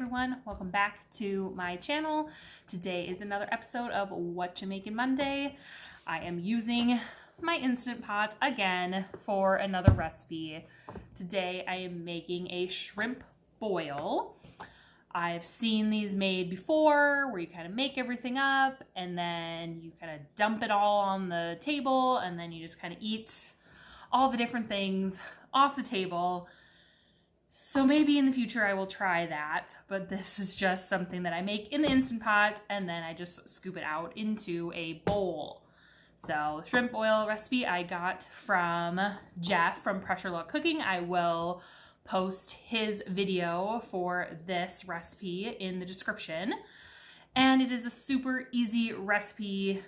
everyone, welcome back to my channel. Today is another episode of What You Making Monday. I am using my Instant Pot again for another recipe. Today I am making a shrimp boil. I've seen these made before where you kind of make everything up and then you kind of dump it all on the table and then you just kind of eat all the different things off the table. So maybe in the future I will try that, but this is just something that I make in the Instant Pot and then I just scoop it out into a bowl. So shrimp boil recipe I got from Jeff from Pressure Luck Cooking. I will post his video for this recipe in the description. And it is a super easy recipe.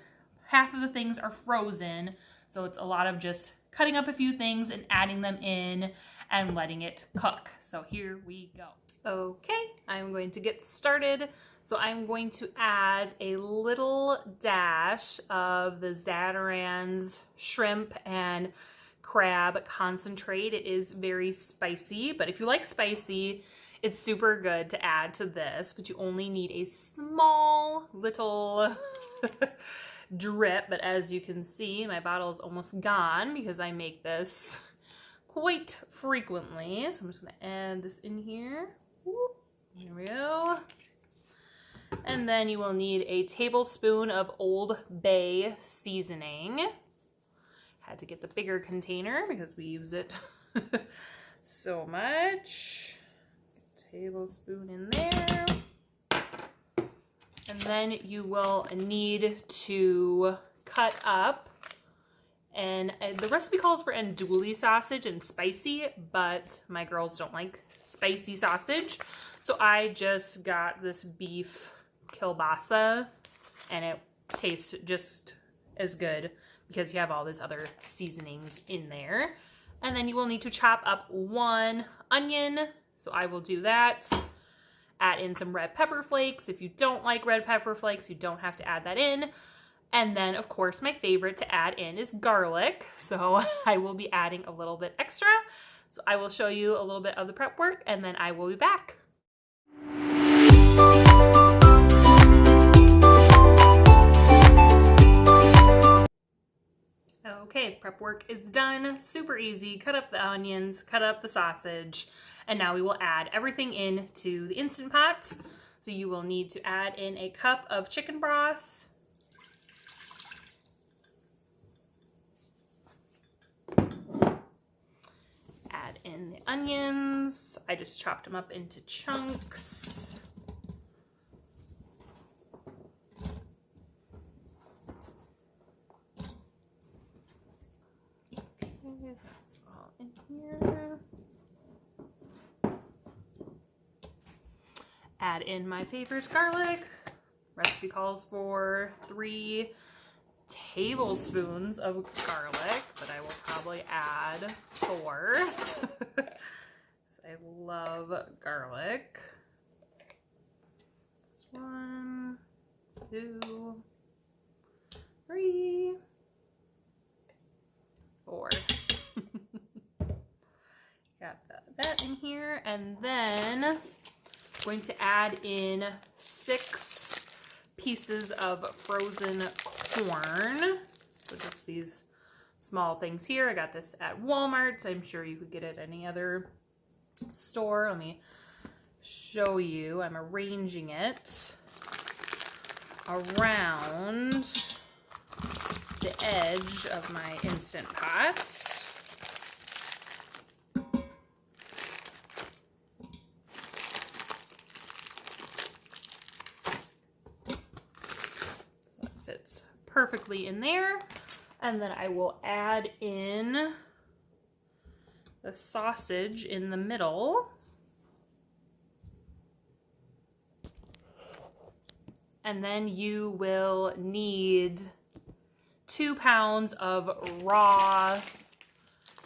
Half of the things are frozen, so it's a lot of just cutting up a few things and adding them in and letting it cook. So here we go. Okay, I'm going to get started. So I'm going to add a little dash of the Zatarain's shrimp and crab concentrate. It is very spicy, but if you like spicy, it's super good to add to this, but you only need a small little drip. But as you can see, my bottle is almost gone because I make this quite frequently. So I'm just gonna add this in here. Whoop. Here we go. And then you will need a tablespoon of Old Bay seasoning. Had to get the bigger container because we use it so much. Tablespoon in there. And then you will need to cut up, and the recipe calls for andouille sausage and spicy, but my girls don't like spicy sausage. So I just got this beef kielbasa and it tastes just as good because you have all these other seasonings in there. And then you will need to chop up 1 onion. So I will do that. Add in some red pepper flakes. If you don't like red pepper flakes, you don't have to add that in. And then, of course, my favorite to add in is garlic. So I will be adding a little bit extra. So I will show you a little bit of the prep work and then I will be back. Okay, prep work is done. Super easy. Cut up the onions, cut up the sausage, and now we will add everything into the Instant Pot. So you will need to add in a cup of chicken broth. Add in the onions. I just chopped them up into chunks. Okay, that's all in here. Add in my favorite garlic. Recipe calls for 3 tablespoons of garlic, but I will probably add 4. I love garlic. 1, 2, 3, 4. Got that in here, and then I'm going to add in 6 pieces of frozen corn. So just these small things here. I got this at Walmart, so I'm sure you could get it at any other store. Let me show you. I'm arranging it around the edge of my Instant Pot. Perfectly in there, and then I will add in the sausage in the middle, and then you will need 2 pounds of raw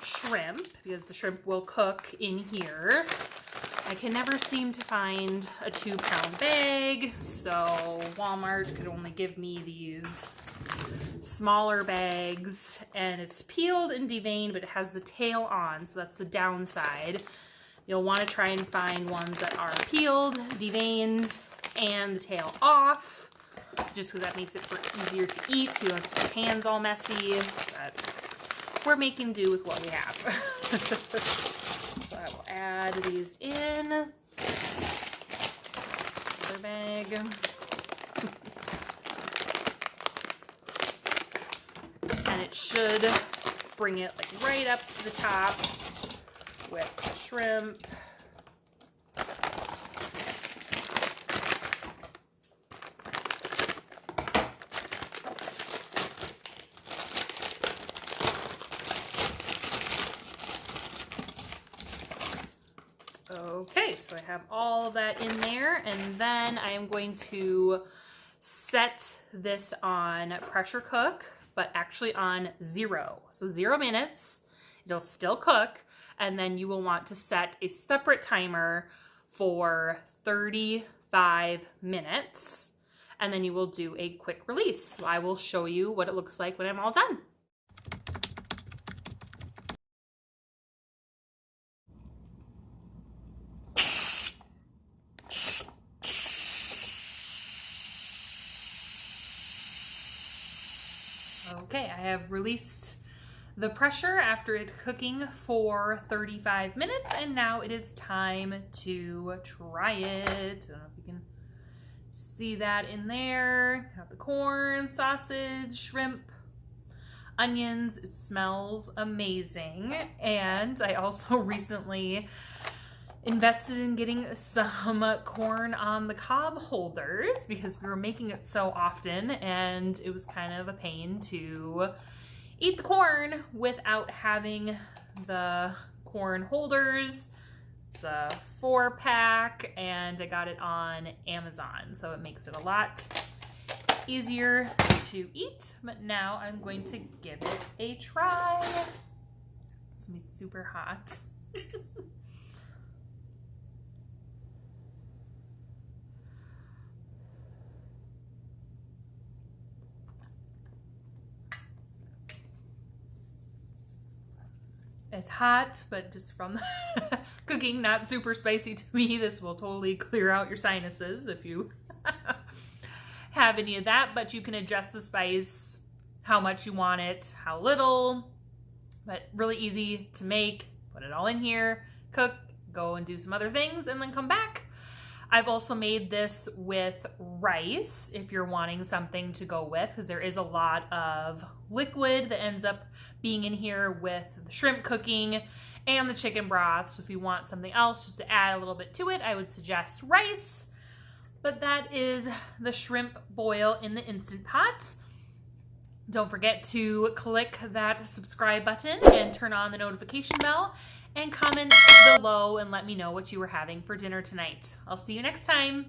shrimp because the shrimp will cook in here. I can never seem to find a 2-pound bag, so Walmart could only give me these smaller bags, and it's peeled and deveined, but it has the tail on, so that's the downside. You'll want to try and find ones that are peeled, deveined, and the tail off, just because that makes it easier to eat, so you don't have your hands all messy. But we're making do with what we have. So I will add these in. Another bag. And it should bring it like right up to the top with the shrimp. Okay, so I have all of that in there, and then I am going to set this on pressure cook, but actually on 0. So 0 minutes, it'll still cook, and then you will want to set a separate timer for 35 minutes, and then you will do a quick release. So I will show you what it looks like when I'm all done. Okay, I have released the pressure after it cooking for 35 minutes, and now it is time to try it. I don't know if you can see that in there. Got the corn, sausage, shrimp, onions. It smells amazing. And I also recently invested in getting some corn on the cob holders because we were making it so often and it was kind of a pain to eat the corn without having the corn holders. It's a 4-pack and I got it on Amazon, so it makes it a lot easier to eat. But now I'm going to give it a try. It's gonna be super hot. It's hot, but just from cooking, not super spicy to me. This will totally clear out your sinuses if you have any of that, but you can adjust the spice, how much you want it, how little, but really easy to make. Put it all in here, cook, go and do some other things, and then come back. I've also made this with rice if you're wanting something to go with, because there is a lot of liquid that ends up being in here with the shrimp cooking and the chicken broth. So if you want something else just to add a little bit to it, I would suggest rice. But that is the shrimp boil in the Instant Pot. Don't forget to click that subscribe button and turn on the notification bell, and comment below and let me know what you were having for dinner tonight. I'll see you next time.